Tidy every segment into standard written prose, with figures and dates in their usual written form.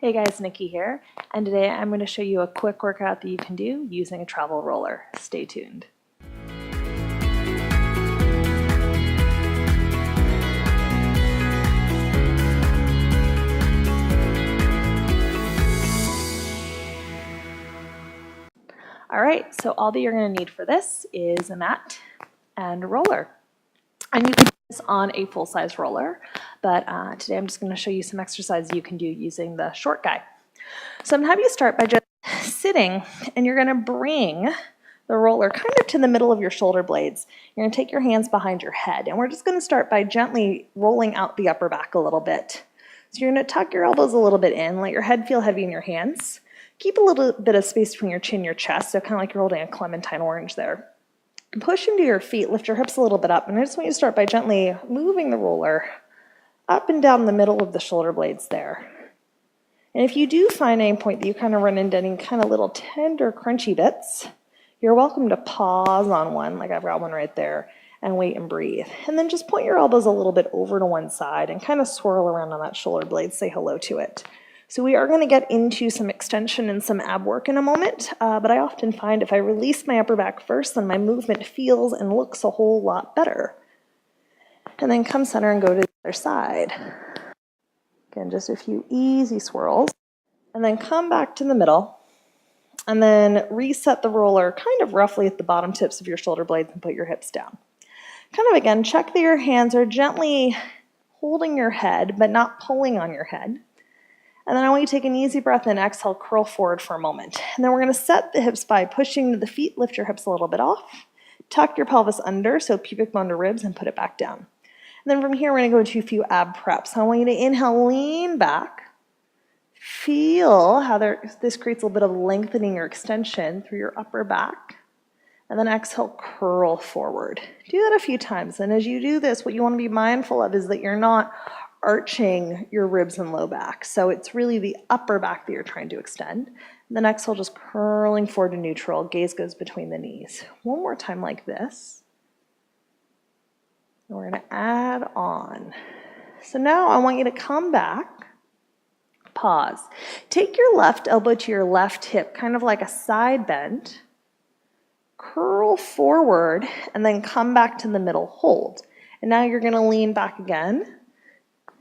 Hey guys, Nikki here, and today I'm going to show you a quick workout that you can do using a travel roller. Stay tuned. Alright, so all that you're going to need for this is a mat and a roller. And you can do this on a full-size roller, but today I'm just going to show you some exercises you can do using the short guy. So I'm going to have you start by just sitting, and you're going to bring the roller kind of to the middle of your shoulder blades. You're going to take your hands behind your head, and we're just going to start by gently rolling out the upper back a little bit. So you're going to tuck your elbows a little bit in, let your head feel heavy in your hands. Keep a little bit of space between your chin and your chest, so kind of like you're holding a clementine orange there. Push into your feet, lift your hips a little bit up, and I just want you to start by gently moving the roller up and down the middle of the shoulder blades there. And if you do find any point that you kind of run into any kind of little tender, crunchy bits, you're welcome to pause on one, like I've got one right there, and wait and breathe. And then just point your elbows a little bit over to one side and kind of swirl around on that shoulder blade, say hello to it. So we are going to get into some extension and some ab work in a moment, but I often find if I release my upper back first, then my movement feels and looks a whole lot better. And then come center and go to the other side. Again, just a few easy swirls. And then come back to the middle, and then reset the roller kind of roughly at the bottom tips of your shoulder blades and put your hips down. Kind of again, check that your hands are gently holding your head, but not pulling on your head. And then I want you to take an easy breath in, exhale, curl forward for a moment. And then we're going to set the hips by pushing to the feet, lift your hips a little bit off, tuck your pelvis under, so pubic bone to ribs, and put it back down. And then from here, we're going to go into a few ab preps. I want you to inhale, lean back. Feel how this creates a little bit of lengthening or extension through your upper back. And then exhale, curl forward. Do that a few times. And as you do this, what you want to be mindful of is that you're not arching your ribs and low back. So it's really the upper back that you're trying to extend. And then exhale, just curling forward to neutral. Gaze goes between the knees. One more time like this. And we're going to add on. So now I want you to come back. Pause. Take your left elbow to your left hip, kind of like a side bend. Curl forward, and then come back to the middle. Hold. And now you're going to lean back again.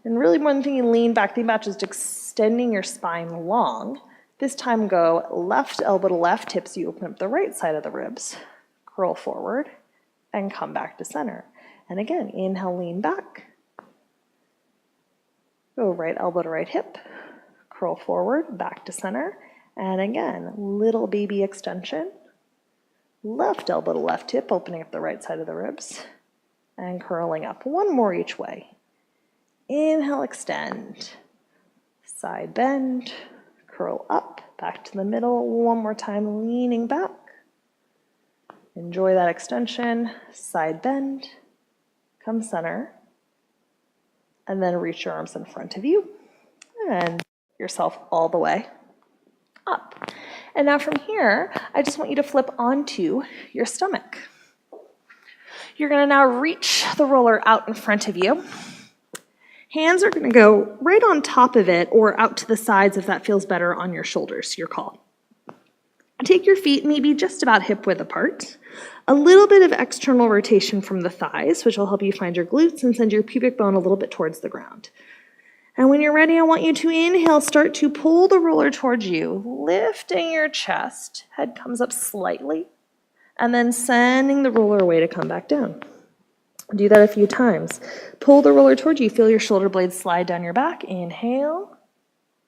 And really, one thing you lean back, think about just extending your spine long. This time go left elbow to left hip, so you open up the right side of the ribs. Curl forward and come back to center. And again, inhale, lean back. Go right elbow to right hip. Curl forward, back to center. And again, little baby extension. Left elbow to left hip, opening up the right side of the ribs. And curling up. One more each way. Inhale, extend, side bend, curl up, back to the middle. One more time, leaning back. Enjoy that extension, side bend, come center, and then reach your arms in front of you and yourself all the way up. And now from here, I just want you to flip onto your stomach. You're going to now reach the roller out in front of you. Hands are going to go right on top of it or out to the sides if that feels better on your shoulders, your call. Take your feet maybe just about hip width apart. A little bit of external rotation from the thighs, which will help you find your glutes and send your pubic bone a little bit towards the ground. And when you're ready, I want you to inhale, start to pull the roller towards you, lifting your chest. Head comes up slightly, and then sending the roller away to come back down. Do that a few times. Pull the roller towards you. Feel your shoulder blades slide down your back. Inhale.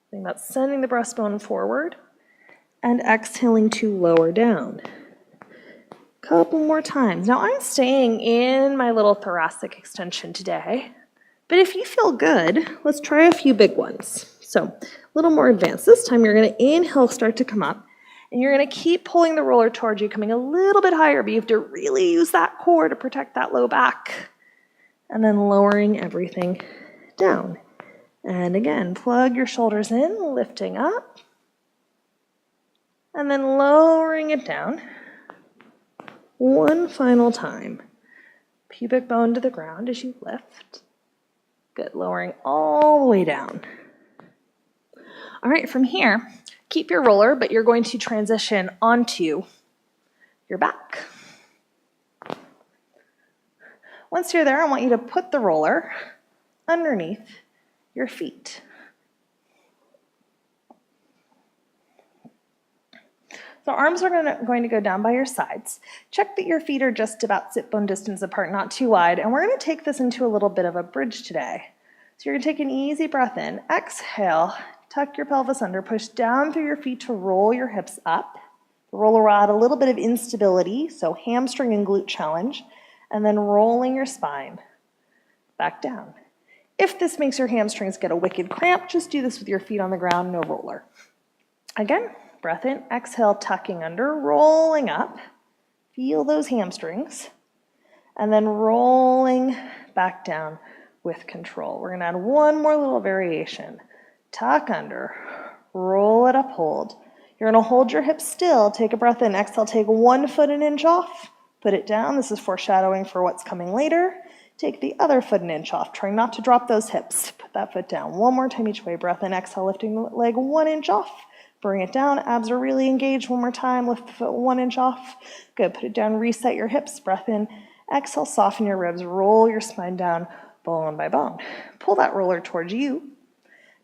Think about sending the breastbone forward. And exhaling to lower down. Couple more times. Now I'm staying in my little thoracic extension today. But if you feel good, let's try a few big ones. So a little more advanced. This time you're going to inhale, start to come up. And you're going to keep pulling the roller towards you, coming a little bit higher, but you have to really use that core to protect that low back. And then lowering everything down. And again, plug your shoulders in, lifting up. And then lowering it down. One final time. Pubic bone to the ground as you lift. Good, lowering all the way down. All right, from here, keep your roller, but you're going to transition onto your back. Once you're there, I want you to put the roller underneath your feet. So arms are going to go down by your sides. Check that your feet are just about sit bone distance apart, not too wide. And we're going to take this into a little bit of a bridge today. So you're going to take an easy breath in. Exhale, tuck your pelvis under, push down through your feet to roll your hips up. The roller will add a little bit of instability, so hamstring and glute challenge. And then rolling your spine back down. If this makes your hamstrings get a wicked cramp, just do this with your feet on the ground, no roller. Again, breath in, exhale, tucking under, rolling up. Feel those hamstrings. And then rolling back down with control. We're going to add one more little variation. Tuck under, roll it up, hold. You're going to hold your hips still, take a breath in, exhale, take 1 foot an inch off, put it down. This is foreshadowing for what's coming later. Take the other foot an inch off, trying not to drop those hips. Put that foot down. One more time each way, breath in, exhale, lifting the leg 1 inch off. Bring it down, abs are really engaged. One more time, lift the foot 1 inch off. Good, put it down, reset your hips, breath in, exhale, soften your ribs, roll your spine down, bone by bone. Pull that roller towards you.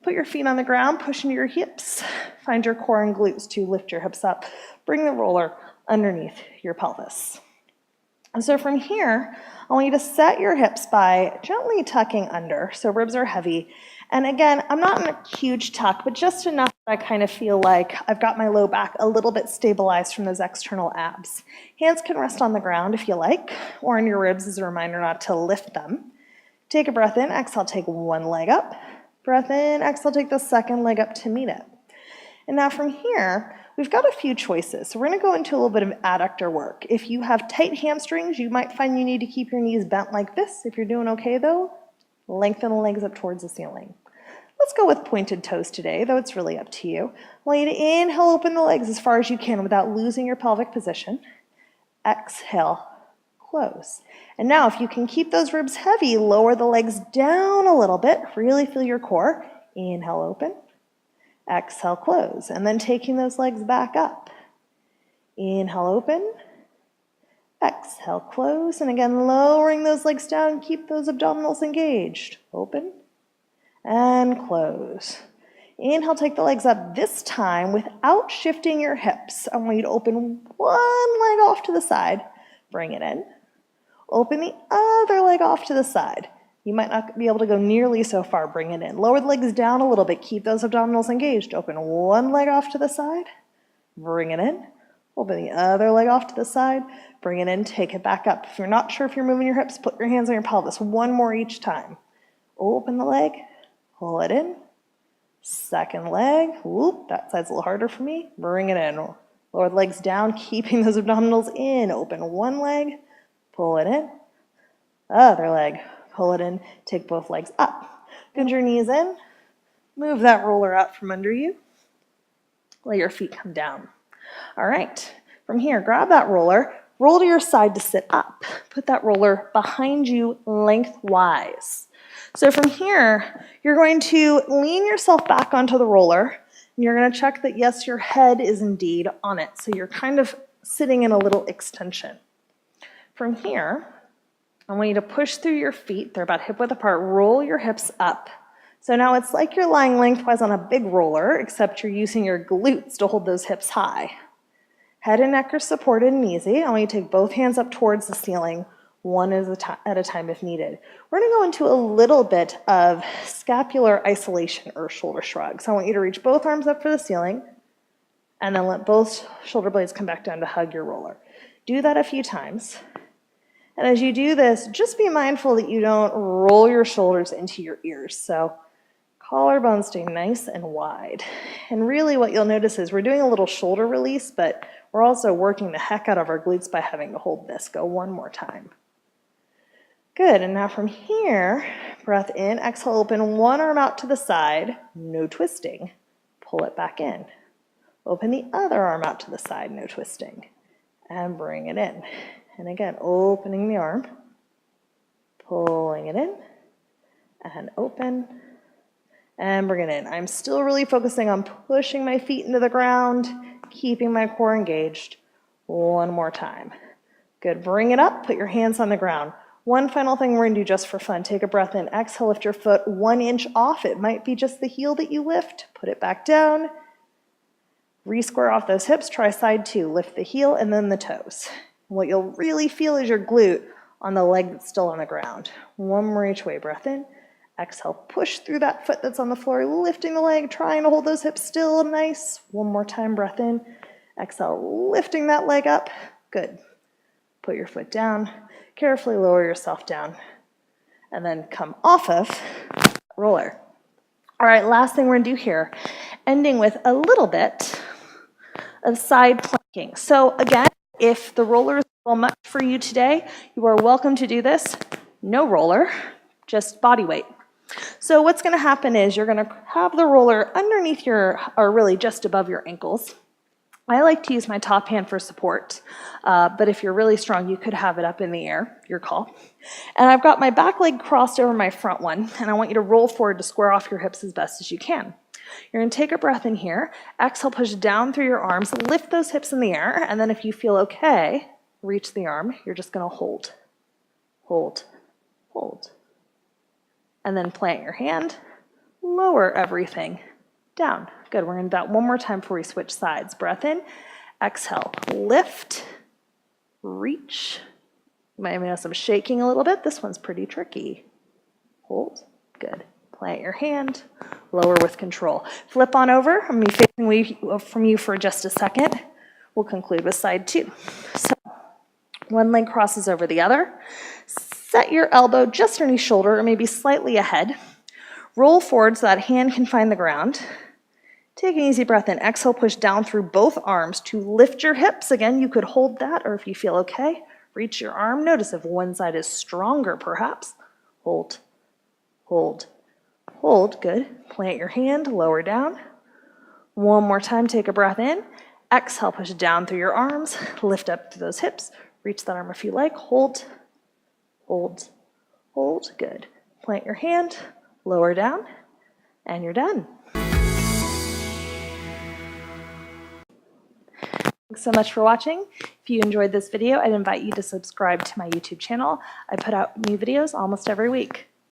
Put your feet on the ground, push into your hips. Find your core and glutes to lift your hips up. Bring the roller underneath your pelvis. And so from here, I want you to set your hips by gently tucking under, so ribs are heavy. And again, I'm not in a huge tuck, but just enough that I kind of feel like I've got my low back a little bit stabilized from those external abs. Hands can rest on the ground if you like, or in your ribs as a reminder not to lift them. Take a breath in, exhale, take one leg up. Breath in, exhale, take the second leg up to meet it. And now from here, we've got a few choices. So we're going to go into a little bit of adductor work. If you have tight hamstrings, you might find you need to keep your knees bent like this. If you're doing okay though, lengthen the legs up towards the ceiling. Let's go with pointed toes today, though it's really up to you. I want you to inhale, open the legs as far as you can without losing your pelvic position. Exhale, close. And now if you can keep those ribs heavy, lower the legs down a little bit. Really feel your core. Inhale, open. Exhale, close. And then taking those legs back up. Inhale, open. Exhale, close. And again, lowering those legs down. Keep those abdominals engaged. Open. And close. Inhale, take the legs up this time without shifting your hips. I want you to open one leg off to the side. Bring it in. Open the other leg off to the side. You might not be able to go nearly so far. Bring it in. Lower the legs down a little bit. Keep those abdominals engaged. Open one leg off to the side. Bring it in. Open the other leg off to the side. Bring it in. Take it back up. If you're not sure if you're moving your hips, put your hands on your pelvis. One more each time. Open the leg. Pull it in. Second leg. Whoop, that side's a little harder for me. Bring it in. Lower the legs down, keeping those abdominals in. Open one leg. Pull it in. Other leg. Pull it in. Take both legs up. Bend your knees in. Move that roller out from under you. Let your feet come down. All right. From here, grab that roller. Roll to your side to sit up. Put that roller behind you lengthwise. So from here, you're going to lean yourself back onto the roller, and you're going to check that, yes, your head is indeed on it. So you're kind of sitting in a little extension. From here, I want you to push through your feet. They're about hip-width apart. Roll your hips up. So now it's like you're lying lengthwise on a big roller, except you're using your glutes to hold those hips high. Head and neck are supported and easy. I want you to take both hands up towards the ceiling, one at a time if needed. We're going to go into a little bit of scapular isolation or shoulder shrug. So I want you to reach both arms up for the ceiling and then let both shoulder blades come back down to hug your roller. Do that a few times. And as you do this, just be mindful that you don't roll your shoulders into your ears. So collarbones stay nice and wide. And really what you'll notice is we're doing a little shoulder release, but we're also working the heck out of our glutes by having to hold this. Go one more time. Good, and now from here, breath in, exhale, open one arm out to the side, no twisting. Pull it back in. Open the other arm out to the side, no twisting. And bring it in. And again, opening the arm, pulling it in, and open, and bring it in. I'm still really focusing on pushing my feet into the ground, keeping my core engaged. One more time. Good, bring it up, put your hands on the ground. One final thing we're gonna do just for fun. Take a breath in, exhale, lift your foot 1 inch off. It might be just the heel that you lift. Put it back down. Re-square off those hips, try side 2. Lift the heel and then the toes. What you'll really feel is your glute on the leg that's still on the ground. One more each way, breath in. Exhale, push through that foot that's on the floor, lifting the leg, trying to hold those hips still, nice. One more time, breath in. Exhale, lifting that leg up, good. Put your foot down, carefully lower yourself down, and then come off of roller. All right, last thing we're gonna do here, ending with a little bit of side planking. So again, if the roller is a little much for you today, you are welcome to do this. No roller, just body weight. So what's gonna happen is you're gonna have the roller underneath your, or really just above your ankles. I like to use my top hand for support, but if you're really strong, you could have it up in the air, your call. And I've got my back leg crossed over my front one, and I want you to roll forward to square off your hips as best as you can. You're gonna take a breath in here, exhale, push down through your arms, lift those hips in the air, and then if you feel okay, reach the arm, you're just gonna hold, hold, hold. And then plant your hand, lower everything down. Good, we're gonna do that one more time before we switch sides. Breath in, exhale, lift, reach. You might even notice I'm shaking a little bit. This one's pretty tricky. Hold, good. Plant your hand, lower with control. Flip on over, I'm gonna be facing away from you for just a second. We'll conclude with side 2. So, one leg crosses over the other. Set your elbow just underneath shoulder or maybe slightly ahead. Roll forward so that hand can find the ground. Take an easy breath in. Exhale, push down through both arms to lift your hips. Again, you could hold that, or if you feel okay, reach your arm. Notice if one side is stronger, perhaps. Hold, hold, hold. Good. Plant your hand, lower down. One more time, take a breath in. Exhale, push down through your arms. Lift up through those hips. Reach that arm if you like. Hold, hold, hold. Good. Plant your hand, lower down, and you're done. Thanks so much for watching. If you enjoyed this video, I'd invite you to subscribe to my YouTube channel. I put out new videos almost every week.